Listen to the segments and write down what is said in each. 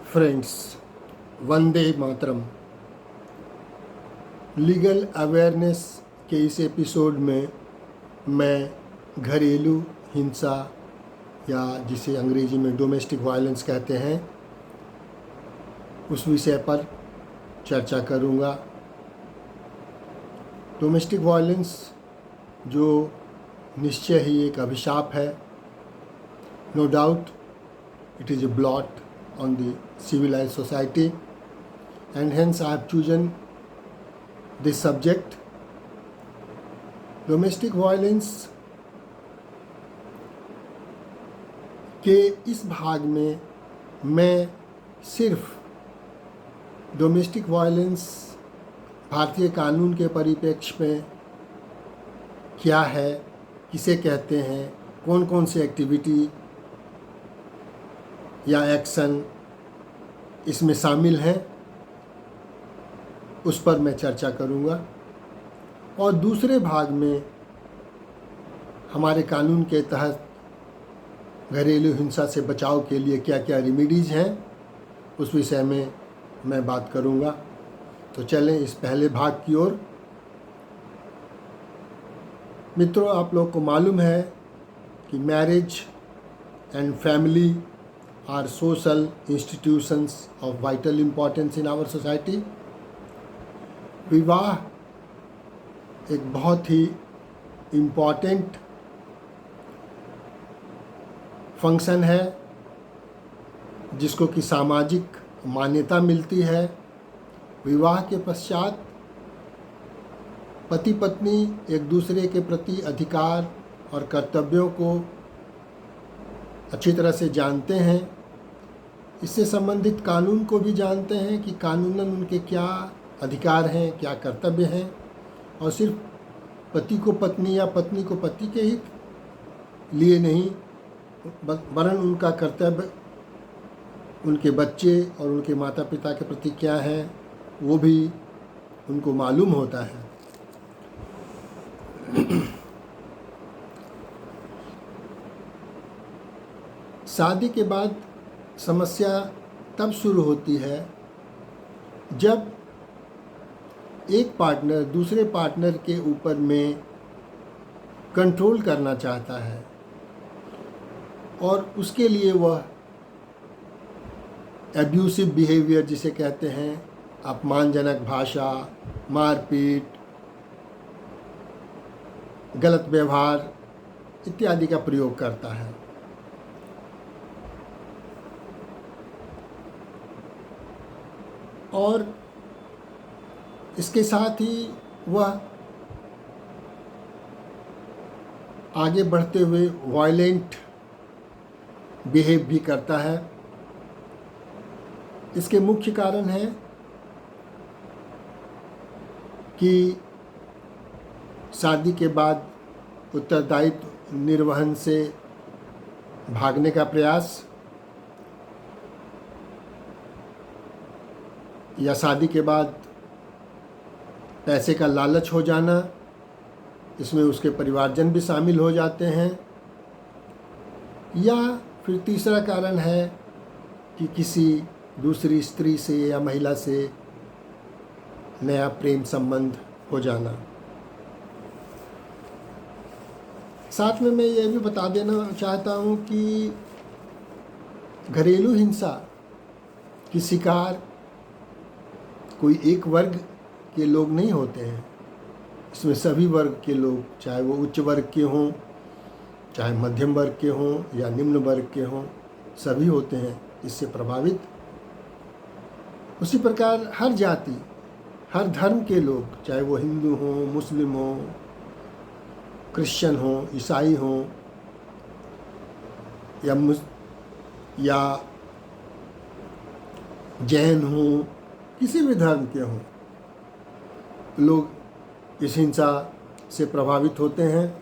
Friends, Vande Mataram. Legal awareness के इस episode में मैं घरेलू हिंसा या जिसे अंग्रेजी में डोमेस्टिक वायलेंस कहते हैं उस विषय पर चर्चा करूंगा। डोमेस्टिक वायलेंस जो निश्चय ही एक अभिशाप है, no doubt it is a blot on the civilized society, and hence I have chosen this subject. Domestic violence के इस भाग में मैं सिर्फ डोमेस्टिक वायलेंस भारतीय कानून के परिप्रेक्ष्य में क्या है, किसे कहते हैं, कौन कौन सी एक्टिविटी या एक्शन इसमें शामिल हैं, उस पर मैं चर्चा करूंगा। और दूसरे भाग में हमारे कानून के तहत घरेलू हिंसा से बचाव के लिए क्या क्या रेमेडीज़ हैं, उस विषय में मैं बात करूंगा। तो चलें इस पहले भाग की ओर। मित्रों, आप लोग को मालूम है कि marriage and family are social institutions of vital importance in our society. विवाह एक बहुत ही इम्पॉर्टेंट फंक्शन है जिसको कि सामाजिक मान्यता मिलती है। विवाह के पश्चात पति पत्नी एक दूसरे के प्रति अधिकार और कर्तव्यों को अच्छी तरह से जानते हैं। इससे संबंधित कानून को भी जानते हैं कि कानूनन उनके क्या अधिकार हैं, क्या कर्तव्य हैं, और सिर्फ पति को पत्नी या पत्नी को पति के ही लिए नहीं, वरन उनका कर्तव्य उनके बच्चे और उनके माता पिता के प्रति क्या है वो भी उनको मालूम होता है। शादी के बाद समस्या तब शुरू होती है जब एक पार्टनर दूसरे पार्टनर के ऊपर में कंट्रोल करना चाहता है और उसके लिए वह एब्यूसिव बिहेवियर जिसे कहते हैं, अपमानजनक भाषा, मारपीट, गलत व्यवहार इत्यादि का प्रयोग करता है। और इसके साथ ही वह आगे बढ़ते हुए वायलेंट बिहेव भी करता है। इसके मुख्य कारण है कि शादी के बाद उत्तरदायित्व निर्वहन से भागने का प्रयास, या शादी के बाद पैसे का लालच हो जाना, इसमें उसके परिवारजन भी शामिल हो जाते हैं। या फिर तीसरा कारण है कि किसी दूसरी स्त्री से या महिला से नया प्रेम संबंध हो जाना। साथ में मैं ये भी बता देना चाहता हूँ कि घरेलू हिंसा की शिकार कोई एक वर्ग के लोग नहीं होते हैं। इसमें सभी वर्ग के लोग, चाहे वो उच्च वर्ग के हों, चाहे मध्यम वर्ग के हों या निम्न वर्ग के हों, सभी होते हैं इससे प्रभावित। उसी प्रकार हर जाति, हर धर्म के लोग, चाहे वो हिंदू हों, मुस्लिम हों, क्रिश्चियन हों, ईसाई हों या जैन हों, किसी भी धर्म के हों, लोग इस हिंसा से प्रभावित होते हैं।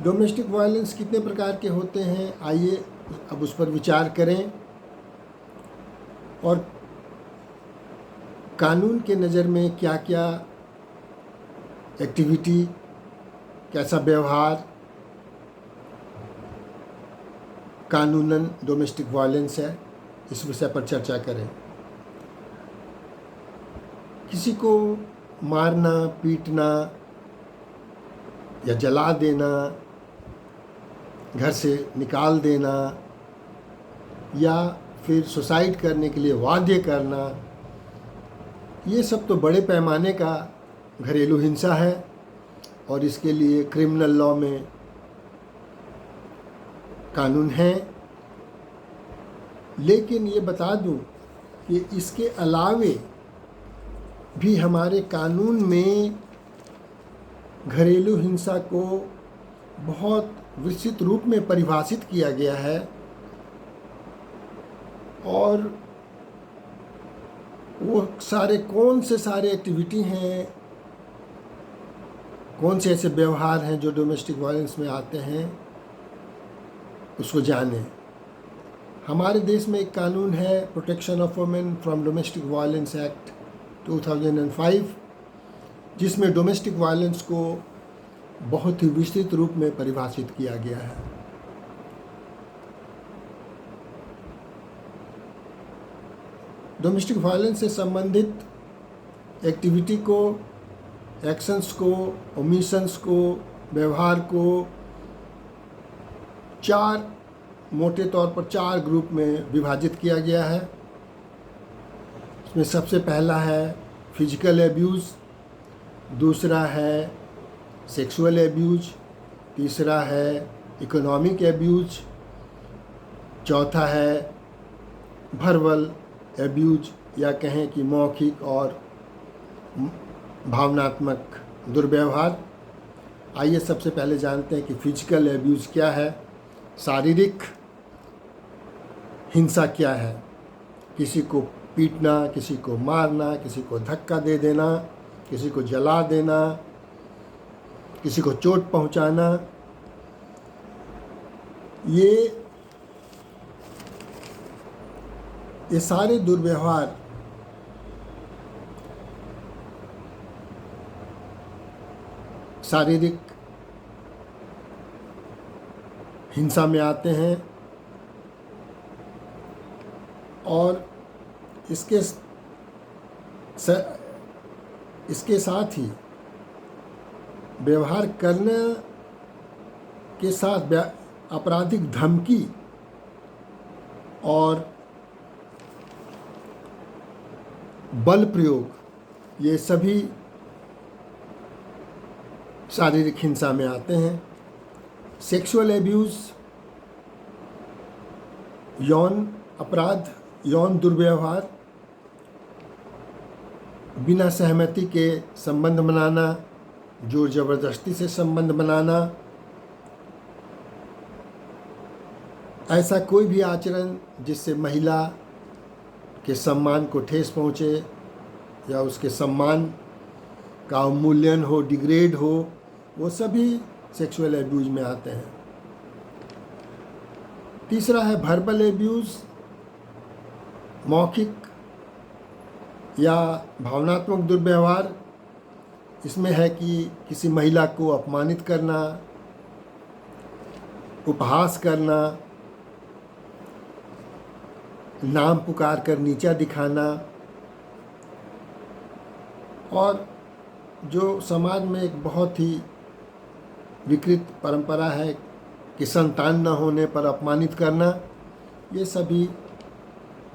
डोमेस्टिक वायलेंस कितने प्रकार के होते हैं, आइए अब उस पर विचार करें और कानून के नज़र में क्या क्या एक्टिविटी, कैसा व्यवहार कानूनन डोमेस्टिक वायलेंस है, इस विषय पर चर्चा करें। किसी को मारना, पीटना या जला देना, घर से निकाल देना या फिर सुसाइड करने के लिए वाध्य करना, ये सब तो बड़े पैमाने का घरेलू हिंसा है और इसके लिए क्रिमिनल लॉ में कानून है। लेकिन ये बता दूं कि इसके अलावे भी हमारे कानून में घरेलू हिंसा को बहुत विस्तृत रूप में परिभाषित किया गया है और वो कौन से सारे एक्टिविटी हैं, कौन से ऐसे व्यवहार हैं जो डोमेस्टिक वायलेंस में आते हैं, उसको जानें। हमारे देश में एक कानून है, protection of women from domestic violence act 2005, जिसमें डोमेस्टिक वायलेंस को बहुत ही विस्तृत रूप में परिभाषित किया गया है। डोमेस्टिक वायलेंस से संबंधित एक्टिविटी को, एक्शंस को, ओमिशंस को, व्यवहार को मोटे तौर पर 4 ग्रुप में विभाजित किया गया है। इसमें सबसे पहला है फिजिकल एब्यूज़, दूसरा है सेक्सुअल एब्यूज़, तीसरा है इकोनॉमिक एब्यूज़, चौथा है वर्बल एब्यूज़ या कहें कि मौखिक और भावनात्मक दुर्व्यवहार। आइए सबसे पहले जानते हैं कि फिजिकल एब्यूज़ क्या है, शारीरिक हिंसा क्या है। किसी को पीटना, किसी को मारना, किसी को धक्का दे देना, किसी को जला देना, किसी को चोट पहुंचाना, ये सारे दुर्व्यवहार शारीरिक हिंसा में आते हैं और इसके साथ ही व्यवहार करने के साथ आपराधिक धमकी और बल प्रयोग, ये सभी शारीरिक हिंसा में आते हैं। सेक्सुअल एब्यूज़ यौन अपराध, यौन दुर्व्यवहार, बिना सहमति के संबंध बनाना, जोर ज़बरदस्ती से संबंध बनाना, ऐसा कोई भी आचरण जिससे महिला के सम्मान को ठेस पहुँचे या उसके सम्मान का अवमूल्यन हो, डिग्रेड हो, वो सभी सेक्सुअल एब्यूज़ में आते हैं। तीसरा है वर्बल एब्यूज़, मौखिक या भावनात्मक दुर्व्यवहार। इसमें है कि किसी महिला को अपमानित करना, उपहास करना, नाम पुकार कर नीचा दिखाना, और जो समाज में एक बहुत ही विकृत परंपरा है कि संतान न होने पर अपमानित करना, ये सभी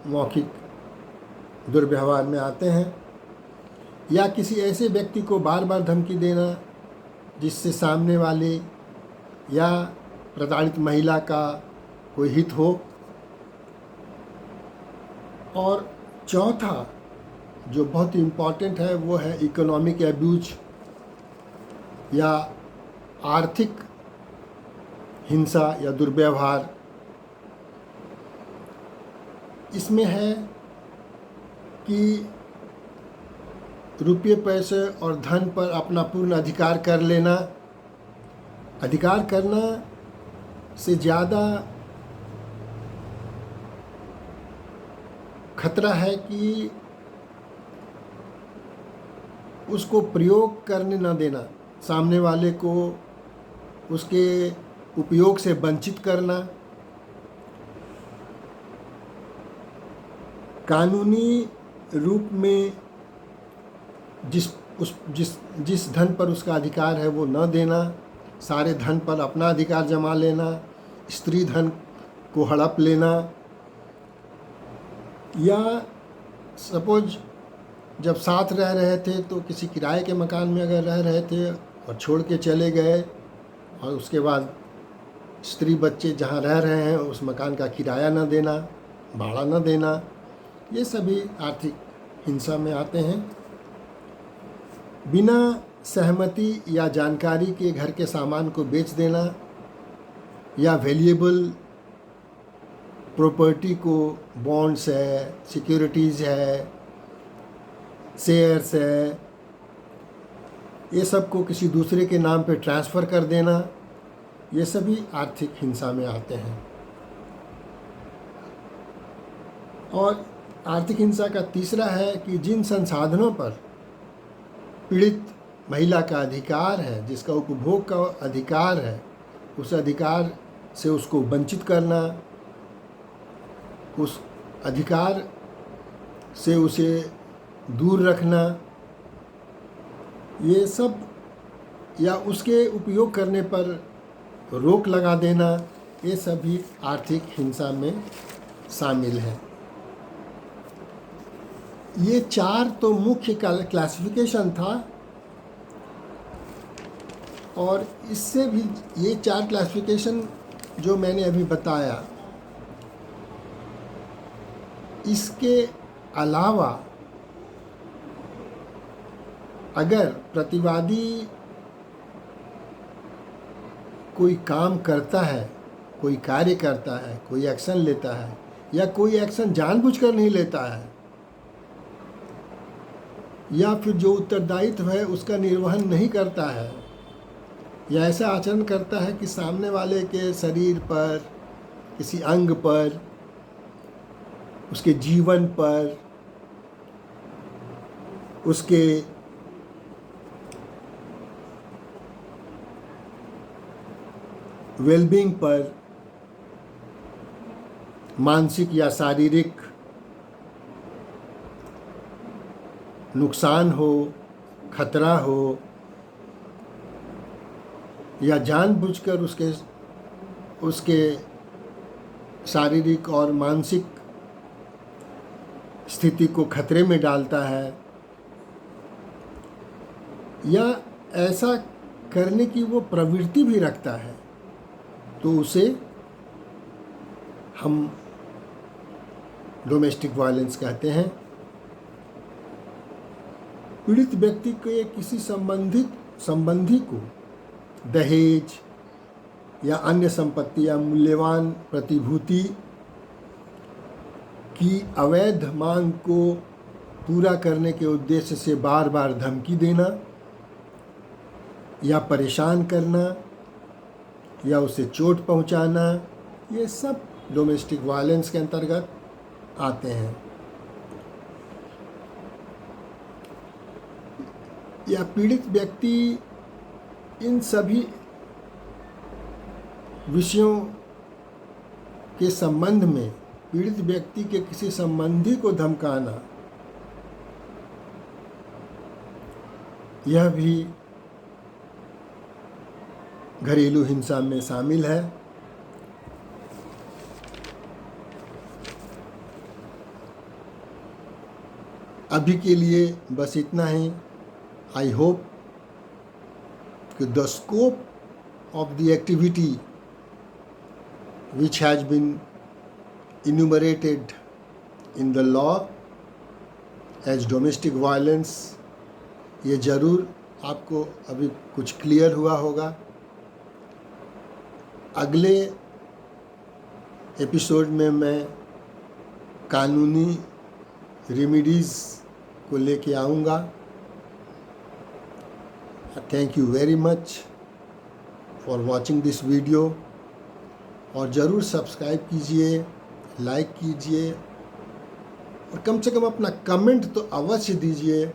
मौखिक दुर्व्यवहार में आते हैं। या किसी ऐसे व्यक्ति को बार बार धमकी देना जिससे सामने वाले या प्रताड़ित महिला का कोई हित हो। और चौथा जो बहुत ही इम्पॉर्टेंट है वो है इकोनॉमिक एब्यूज या आर्थिक हिंसा या दुर्व्यवहार। इसमें है कि रुपये पैसे और धन पर अपना पूर्ण अधिकार कर लेना। अधिकार करना से ज़्यादा खतरा है कि उसको प्रयोग करने न देना, सामने वाले को उसके उपयोग से वंचित करना, कानूनी रूप में जिस धन पर उसका अधिकार है वो न देना, सारे धन पर अपना अधिकार जमा लेना, स्त्री धन को हड़प लेना, या सपोज जब साथ रह रहे थे तो किसी किराए के मकान में अगर रह रहे थे और छोड़ के चले गए और उसके बाद स्त्री बच्चे जहाँ रह रहे हैं उस मकान का किराया न देना, भाड़ा न देना, ये सभी आर्थिक हिंसा में आते हैं। बिना सहमति या जानकारी के घर के सामान को बेच देना या वैल्यूएबल प्रॉपर्टी को, बॉन्ड्स है, सिक्योरिटीज़ है, शेयर्स है, ये सब को किसी दूसरे के नाम पे ट्रांसफ़र कर देना, ये सभी आर्थिक हिंसा में आते हैं। और आर्थिक हिंसा का तीसरा है कि जिन संसाधनों पर पीड़ित महिला का अधिकार है, जिसका उपभोग का अधिकार है, उस अधिकार से उसको वंचित करना, उस अधिकार से उसे दूर रखना, ये सब, या उसके उपयोग करने पर रोक लगा देना, ये सभी आर्थिक हिंसा में शामिल है। ये 4 तो मुख्य क्लासिफिकेशन था, और इससे भी ये 4 क्लासिफिकेशन जो मैंने अभी बताया, इसके अलावा अगर प्रतिवादी कोई काम करता है, कोई कार्य करता है, कोई एक्शन लेता है, या कोई एक्शन जानबूझकर नहीं लेता है, या फिर जो उत्तरदायित्व है उसका निर्वहन नहीं करता है, या ऐसा आचरण करता है कि सामने वाले के शरीर पर, किसी अंग पर, उसके जीवन पर, उसके वेलबींग पर मानसिक या शारीरिक नुकसान हो, खतरा हो, या जानबूझकर उसके शारीरिक और मानसिक स्थिति को खतरे में डालता है, या ऐसा करने की वो प्रवृत्ति भी रखता है, तो उसे हम डोमेस्टिक वायलेंस कहते हैं। पीड़ित व्यक्ति के किसी संबंधी को दहेज या अन्य संपत्ति या मूल्यवान प्रतिभूति की अवैध मांग को पूरा करने के उद्देश्य से बार बार धमकी देना या परेशान करना या उसे चोट पहुंचाना, ये सब डोमेस्टिक वायलेंस के अंतर्गत आते हैं। या पीड़ित व्यक्ति इन सभी विषयों के संबंध में पीड़ित व्यक्ति के किसी संबंधी को धमकाना, यह भी घरेलू हिंसा में शामिल है। अभी के लिए बस इतना ही। आई होप कि the scope of the activity which has been enumerated in the law as domestic violence, ये ज़रूर आपको अभी कुछ क्लियर हुआ होगा। अगले एपिसोड में मैं कानूनी रेमेडीज़ को लेके आऊँगा। Thank you very much for watching this video, और ज़रूर सब्सक्राइब कीजिए, लाइक कीजिए, और कम से कम अपना कमेंट तो अवश्य दीजिए,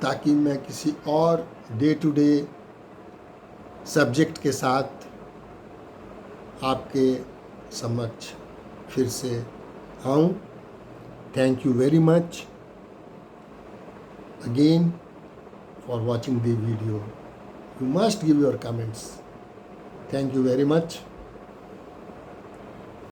ताकि मैं किसी और डे टू डे सब्जेक्ट के साथ आपके समक्ष फिर से आऊँ। Thank you very much again for watching the video. You must give your comments. Thank you very much.